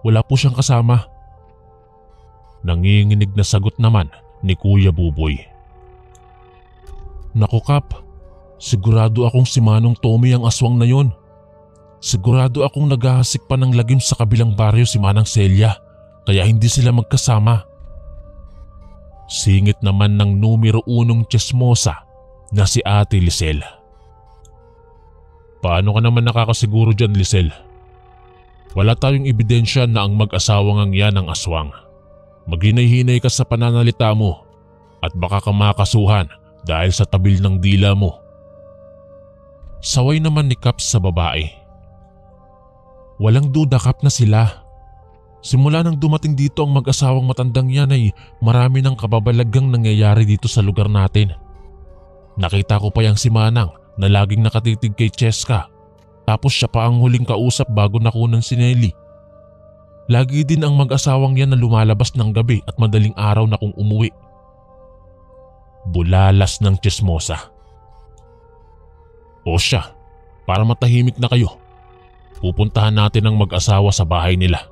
Wala po siyang kasama." Nanginginig na sagot naman ni Kuya Buboy. "Naku, Kap, sigurado akong si Manong Tommy ang aswang na yon. Sigurado akong naghahasik pa ng lagim sa kabilang baryo si Manang Celia, kaya hindi sila magkasama." Singit naman ng numero 1 tsismosa na si Ate Lisel. "Paano ka naman nakakasiguro dyan, Lisel? Wala tayong ebidensya na ang mag-asawang ang yan ang aswang. Maghinay-hinay ka sa pananalita mo at baka ka makasuhan dahil sa tabil ng dila mo." Saway naman ni Kap sa babae. Walang duda kap na sila. Simula nang dumating dito ang mag-asawang matandang yan ay marami ng kababalagang nangyayari dito sa lugar natin. Nakita ko pa yang si Manang na laging nakatitig kay Cheska, tapos siya pa ang huling kausap bago nakunan si Nelly. Lagi din ang mag-asawang yan na lumalabas ng gabi at madaling araw na kung umuwi. Bulalas ng tsismosa. O siya, para matahimik na kayo, pupuntahan natin ang mag-asawa sa bahay nila.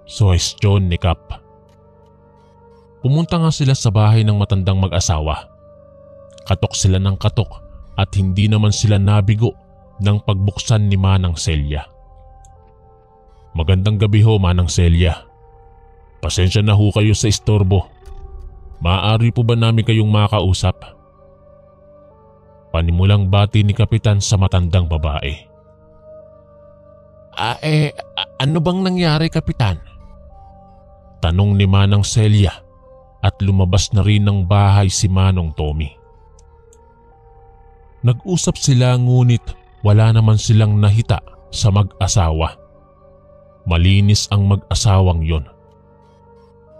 Suhestyon ni Kap. Pumunta nga sila sa bahay ng matandang mag-asawa. Katok sila ng katok at hindi naman sila nabigo ng pagbuksan ni Manang Celia. Magandang gabi ho, Manang Celia. Pasensya na ho kayo sa istorbo. Maaari po ba namin kayong makausap? Panimulang bati ni Kapitan sa matandang babae. Ano bang nangyari, Kapitan? Tanong ni Manang Celia at lumabas na rin ng bahay si Manong Tommy. Nag-usap sila ngunit wala naman silang nahita sa mag-asawa. Malinis ang mag-asawang yon.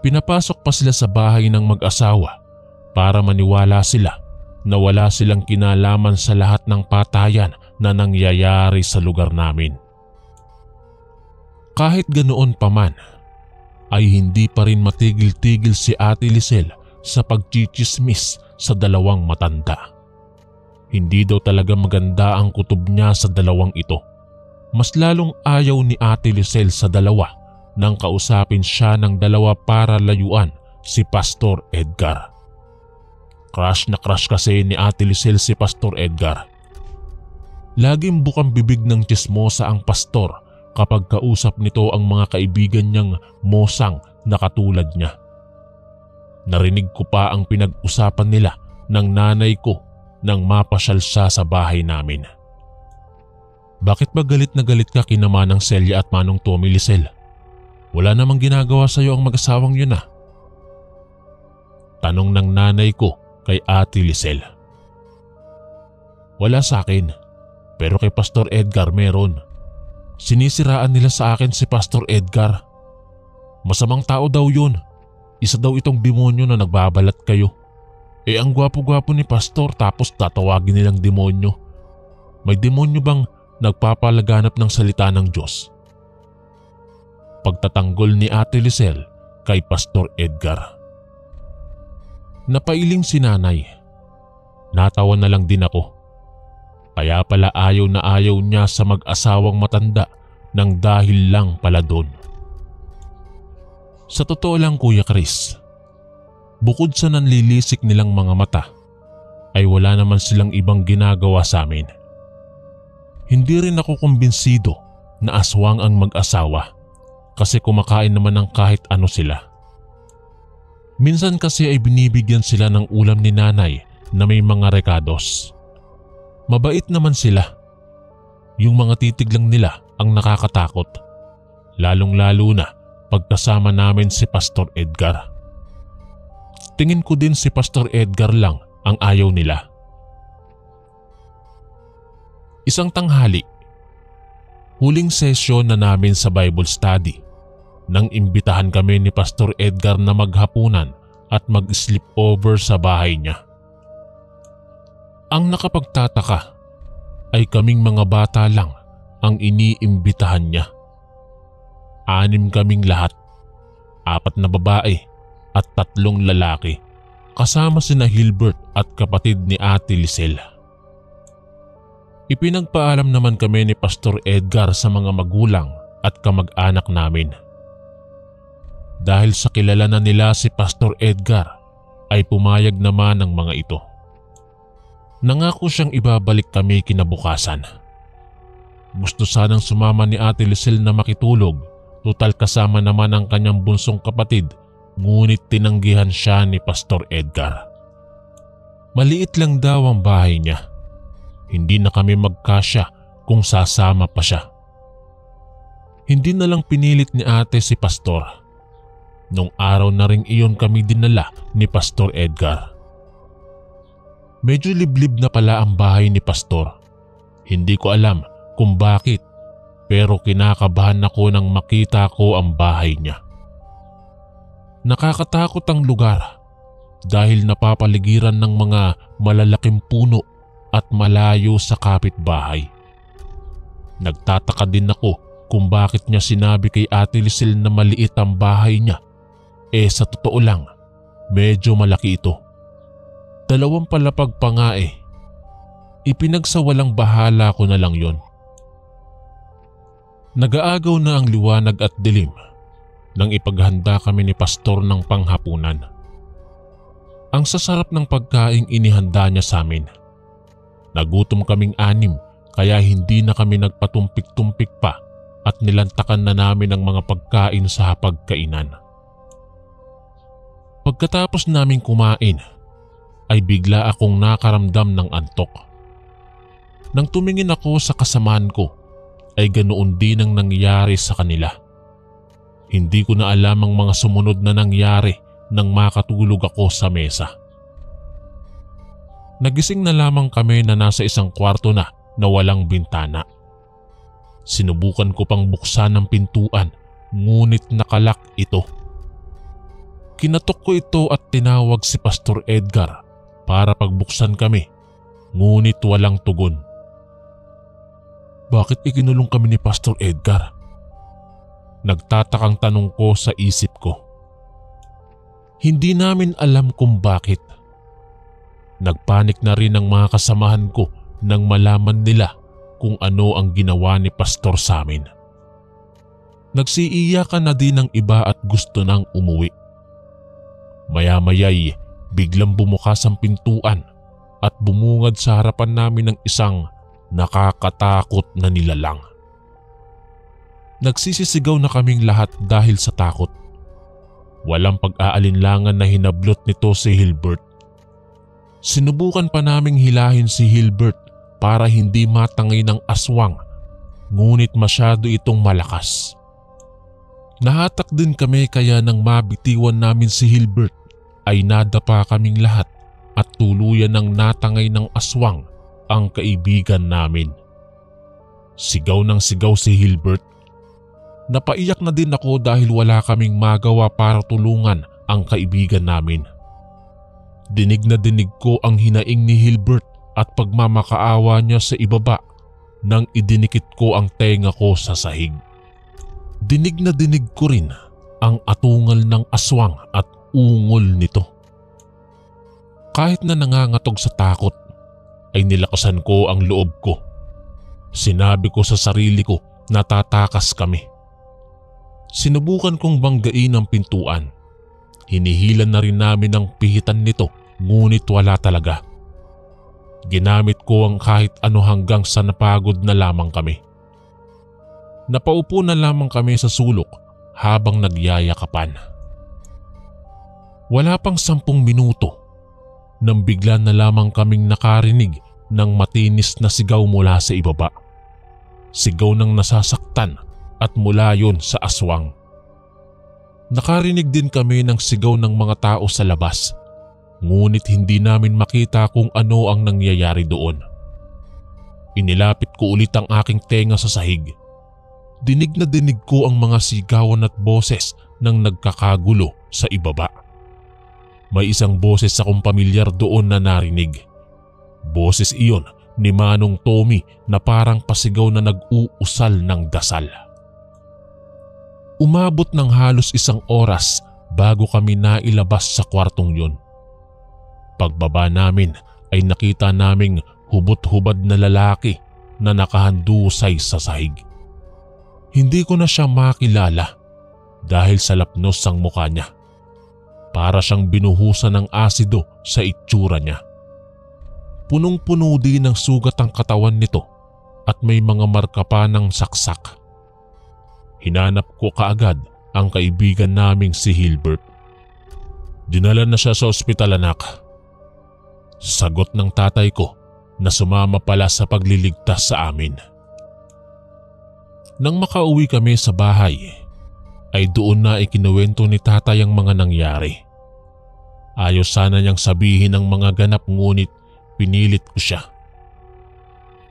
Pinapasok pa sila sa bahay ng mag-asawa para maniwala sila na wala silang kinalaman sa lahat ng patayan na nangyayari sa lugar namin. Kahit ganoon pa man, ay hindi pa rin matigil-tigil si Ate Lisel sa pagchichismis sa dalawang matanda. Hindi daw talaga maganda ang kutob niya sa dalawang ito. Mas lalong ayaw ni Ate Lisel sa dalawa nang kausapin siya ng dalawa para layuan si Pastor Edgar. Crush na crush kasi ni Ate Lisel si Pastor Edgar. Laging bukang bibig ng tsismosa ang pastor kapag kausap nito ang mga kaibigan niyang mosang na katulad niya. Narinig ko pa ang pinag-usapan nila ng nanay ko nang mapasyal siya sa bahay namin. Bakit ba galit na galit ka kina Manang Celia at Manong Tommy, Lisel? Wala namang ginagawa sa iyo ang mag-asawang yun ah. Tanong ng nanay ko kay Ate Lisel. Wala sa akin, pero kay Pastor Edgar meron. Sinisiraan nila sa akin si Pastor Edgar. Masamang tao daw yun. Isa daw itong demonyo na nagbabalat kayo. Ang gwapo-gwapo ni Pastor tapos tatawagin nilang demonyo. May demonyo bang nagpapalaganap ng salita ng Diyos? Pagtatanggol ni Ate Lisel kay Pastor Edgar. Napailing si nanay. Natawa na lang din ako. Kaya pala ayaw na ayaw niya sa mag-asawang matanda nang dahil lang pala doon. Sa totoo lang, Kuya Chris, bukod sa nanlilisik nilang mga mata, ay wala naman silang ibang ginagawa sa amin. Hindi rin ako kumbinsido na aswang ang mag-asawa kasi kumakain naman ng kahit ano sila. Minsan kasi ay binibigyan sila ng ulam ni nanay na may mga rekados. Mabait naman sila. Yung mga titig lang nila ang nakakatakot. Lalong-lalo na pagkasama namin si Pastor Edgar. Tingin ko din si Pastor Edgar lang ang ayaw nila. Isang tanghali, huling sesyon na namin sa Bible study, nang imbitahan kami ni Pastor Edgar na maghapunan at mag-sleep over sa bahay niya. Ang nakapagtataka ay kaming mga bata lang ang iniimbitahan niya. 6 kaming lahat, 4 na babae at 3 lalaki, kasama sina Hilbert at kapatid ni Ate Lisel. Ipinagpaalam naman kami ni Pastor Edgar sa mga magulang at kamag-anak namin. Dahil sa kilala na nila si Pastor Edgar ay pumayag naman ang mga ito. Nangako siyang ibabalik kami kinabukasan. Gusto sanang sumama ni Ate Lisel na makitulog, total kasama naman ang kanyang bunsong kapatid, ngunit tinanggihan siya ni Pastor Edgar. Maliit lang daw ang bahay niya. Hindi na kami magkasya kung sasama pa siya. Hindi na lang pinilit ni ate si Pastor. Nung araw na ring iyon kami dinala ni Pastor Edgar. Medyo liblib na pala ang bahay ni Pastor. Hindi ko alam kung bakit, pero kinakabahan ako nang makita ko ang bahay niya. Nakakatakot ang lugar dahil napapaligiran ng mga malalaking puno at malayo sa kapitbahay. Nagtataka din ako kung bakit niya sinabi kay Ate Lisel na maliit ang bahay niya. Sa totoo lang, medyo malaki ito. 2 palapag pa nga eh. Ipinagsawalang bahala ko na lang yon. Nag-aagaw na ang liwanag at dilim nang ipaghanda kami ni Pastor ng panghapunan. Ang sasarap ng pagkaing inihanda niya sa amin. Nagutom kaming 6 kaya hindi na kami nagpatumpik-tumpik pa at nilantakan na namin ang mga pagkain sa hapagkainan. Pagkatapos naming kumain ay bigla akong nakaramdam ng antok. Nang tumingin ako sa kasamaan ko ay ganoon din ang nangyari sa kanila. Hindi ko na alam ang mga sumunod na nangyari nang makatulog ako sa mesa. Nagising na lamang kami na nasa isang kwarto na walang bintana. Sinubukan ko pang buksan ang pintuan ngunit nakalak ito. Kinatok ko ito at tinawag si Pastor Edgar para pagbuksan kami ngunit walang tugon. Bakit ikinulong kami ni Pastor Edgar? Nagtatakang tanong ko sa isip ko. Hindi namin alam kung bakit. Nagpanik na rin ang mga kasamahan ko nang malaman nila kung ano ang ginawa ni Pastor sa amin. Nagsiiyakan na din ang iba at gusto nang umuwi. Maya-maya'y biglang bumukas ang pintuan at bumungad sa harapan namin ng isang nakakatakot na nilalang. Nagsisisigaw na kaming lahat dahil sa takot. Walang pag-aalinlangan na hinablot nito si Hilbert. Sinubukan pa naming hilahin si Hilbert para hindi matangay ng aswang, ngunit masyado itong malakas. Nahatak din kami kaya nang mabitiwan namin si Hilbert ay nadapa kaming lahat at tuluyan ng natangay ng aswang ang kaibigan namin. Sigaw ng sigaw si Hilbert. Napaiyak na din ako dahil wala kaming magawa para tulungan ang kaibigan namin. Dinig na dinig ko ang hinaing ni Hilbert at pagmamakaawa niya sa ibaba nang idinikit ko ang tenga ko sa sahig. Dinig na dinig ko rin ang atungal ng aswang at ungol nito. Kahit na nangangatog sa takot, ay nilakasan ko ang loob ko. Sinabi ko sa sarili ko na tatakas kami. Sinubukan kong banggain ang pintuan. Hinihilan na rin namin ang pihitan nito ngunit wala talaga. Ginamit ko ang kahit ano hanggang sa napagod na lamang kami. Napaupo na lamang kami sa sulok habang nagyayakapan. Wala pang 10 minuto nang bigla na lamang kaming nakarinig ng matinis na sigaw mula sa ibaba. Sigaw ng nasasaktan at mula yon sa aswang. Nakarinig din kami ng sigaw ng mga tao sa labas, ngunit hindi namin makita kung ano ang nangyayari doon. Inilapit ko ulit ang aking tenga sa sahig. Dinig na dinig ko ang mga sigawan at boses ng nagkakagulo sa ibaba. May isang boses akong pamilyar doon na narinig. Boses iyon ni Manong Tommy na parang pasigaw na nag-uusal ng dasal. Umabot ng halos 1 oras bago kami nailabas sa kwartong yun. Pagbaba namin ay nakita naming hubot-hubad na lalaki na nakahandusay sa sahig. Hindi ko na siya makilala dahil sa lapnos ang mukha niya. Para siyang binuhusan ng asido sa itsura niya. Punong-puno din ng sugat ang katawan nito at may mga marka pa ng saksak. Hinanap ko kaagad ang kaibigan naming si Hilbert. Dinala na siya sa ospital, anak. Sagot ng tatay ko na sumama pala sa pagliligtas sa amin. Nang makauwi kami sa bahay, ay doon na ikinuwento ni tatay ang mga nangyari. Ayos sana niyang sabihin ang mga ganap ngunit pinilit ko siya.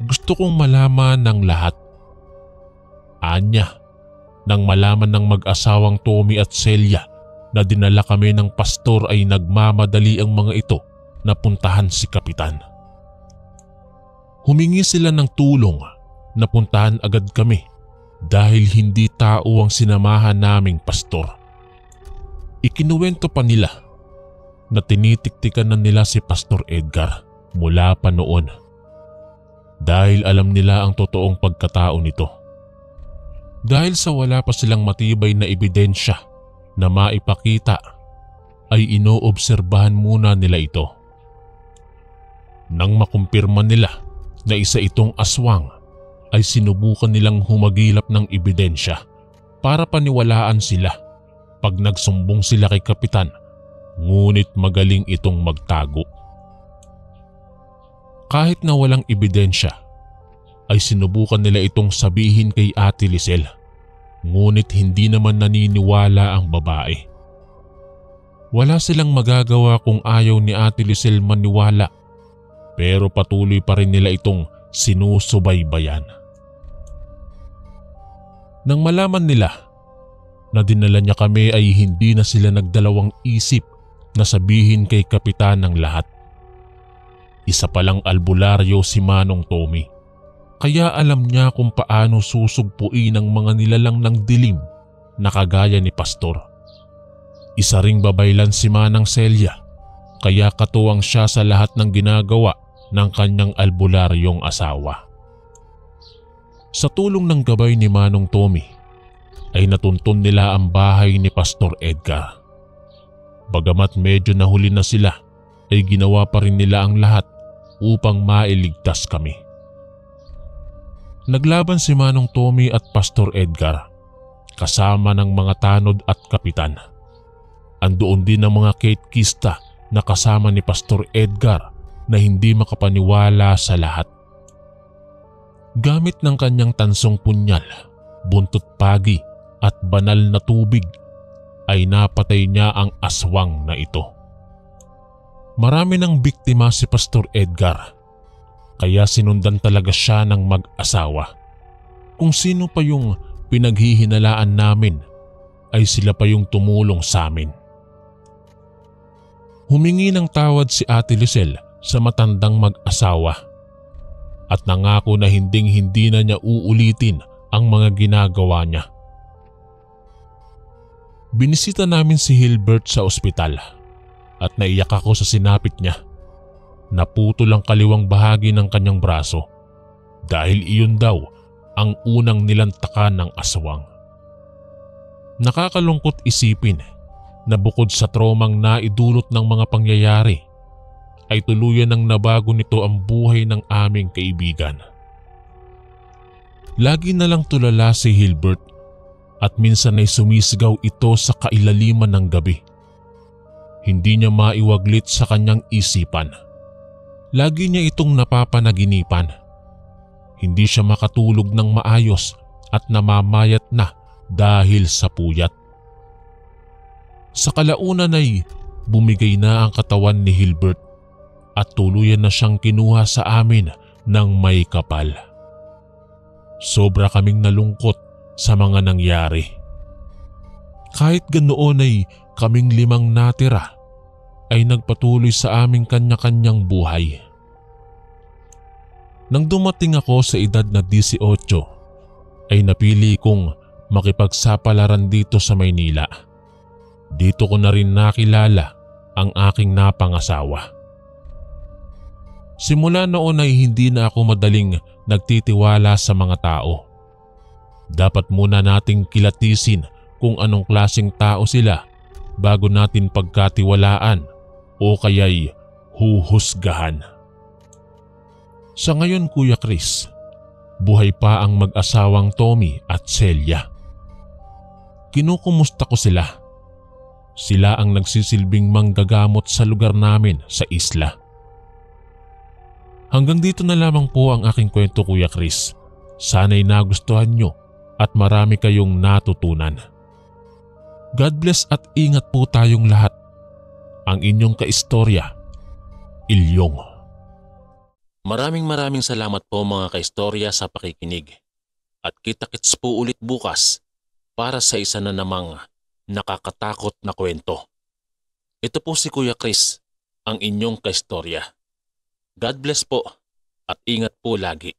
Gusto kong malaman ng lahat. Anya, nang malaman ng mag-asawang Tommy at Celia na dinala kami ng pastor ay nagmamadali ang mga ito na puntahan si Kapitan. Humingi sila ng tulong na puntahan agad kami dahil hindi tao ang sinamahan naming pastor. Ikinuwento pa nila na tinitiktikan na nila si Pastor Edgar mula pa noon dahil alam nila ang totoong pagkatao nito. Dahil sa wala pa silang matibay na ebidensya na maipakita ay inoobserbahan muna nila ito. Nang makumpirma nila na isa itong aswang ay sinubukan nilang humagilap ng ebidensya para paniwalaan sila pag nagsumbong sila kay Kapitan, ngunit magaling itong magtago. Kahit na walang ebidensya ay sinubukan nila itong sabihin kay Ate Lisel, ngunit hindi naman naniniwala ang babae. Wala silang magagawa kung ayaw ni Ate Lisel maniwala, pero patuloy pa rin nila itong sinusubaybayan. Nang malaman nila na dinala niya kami ay hindi na sila nagdalawang isip na sabihin kay Kapitan ng lahat. Isa palang albularyo si Manong Tommy, kaya alam niya kung paano susugpuin ang mga nilalang ng dilim na kagaya ni Pastor. Isa ring babaylan si Manang Celia, kaya katuwang siya sa lahat ng ginagawa ng kanyang albularyong asawa. Sa tulong ng gabay ni Manong Tommy ay natuntun nila ang bahay ni Pastor Edgar. Bagamat medyo nahuli na sila ay ginawa pa rin nila ang lahat upang mailigtas kami. Naglaban si Manong Tommy at Pastor Edgar kasama ng mga tanod at kapitan. Andoon din ang mga katekista na kasama ni Pastor Edgar na hindi makapaniwala sa lahat. Gamit ng kanyang tansong punyal, buntot pagi at banal na tubig ay napatay niya ang aswang na ito. Marami ng biktima si Pastor Edgar, kaya sinundan talaga siya ng mag-asawa. Kung sino pa yung pinaghihinalaan namin ay sila pa yung tumulong sa amin. Humingi ng tawad si Ate Lisel sa matandang mag-asawa at nangako na hindi na niya uulitin ang mga ginagawa niya. Binisita namin si Hilbert sa ospital at naiyak ako sa sinapit niya. Naputol ang kaliwang bahagi ng kanyang braso dahil iyon daw ang unang nilantakan ng aswang. Nakakalungkot isipin na bukod sa traumang naidulot ng mga pangyayari ay tuluyan ng nabago nito ang buhay ng aming kaibigan. Lagi na lang tulala si Hilbert at minsan ay sumisigaw ito sa kailaliman ng gabi. Hindi niya maiwaglit sa kanyang isipan. Lagi niya itong napapanaginipan. Hindi siya makatulog ng maayos at namamayat na dahil sa puyat. Sa kalaunan ay bumigay na ang katawan ni Hilbert at tuluyan na siyang kinuha sa amin ng may kapal. Sobra kaming nalungkot sa mga nangyari. Kahit ganoon ay kaming 5 natira ay nagpatuloy sa aming kanya-kanyang buhay. Nang dumating ako sa edad na 18 ay napili kong makipagsapalaran dito sa Maynila. Dito ko na rin nakilala ang aking napangasawa. Simula noon ay hindi na ako madaling nagtitiwala sa mga tao. Dapat muna nating kilatisin kung anong klaseng tao sila bago natin pagkatiwalaan o kaya'y huhusgahan. Sa ngayon, Kuya Chris, buhay pa ang mag-asawang Tommy at Celia. Kinukumusta ko sila. Sila ang nagsisilbing manggagamot sa lugar namin sa isla. Hanggang dito na lamang po ang aking kwento, Kuya Chris. Sana'y nagustuhan nyo at marami kayong natutunan. God bless at ingat po tayong lahat. Ang inyong kaistorya, Ilyong. Maraming salamat po mga kaistorya sa pakikinig. at kita-kits po ulit bukas para sa isa na namang nakakatakot na kwento. Ito po si Kuya Chris, ang inyong kaistorya. God bless po at ingat po lagi.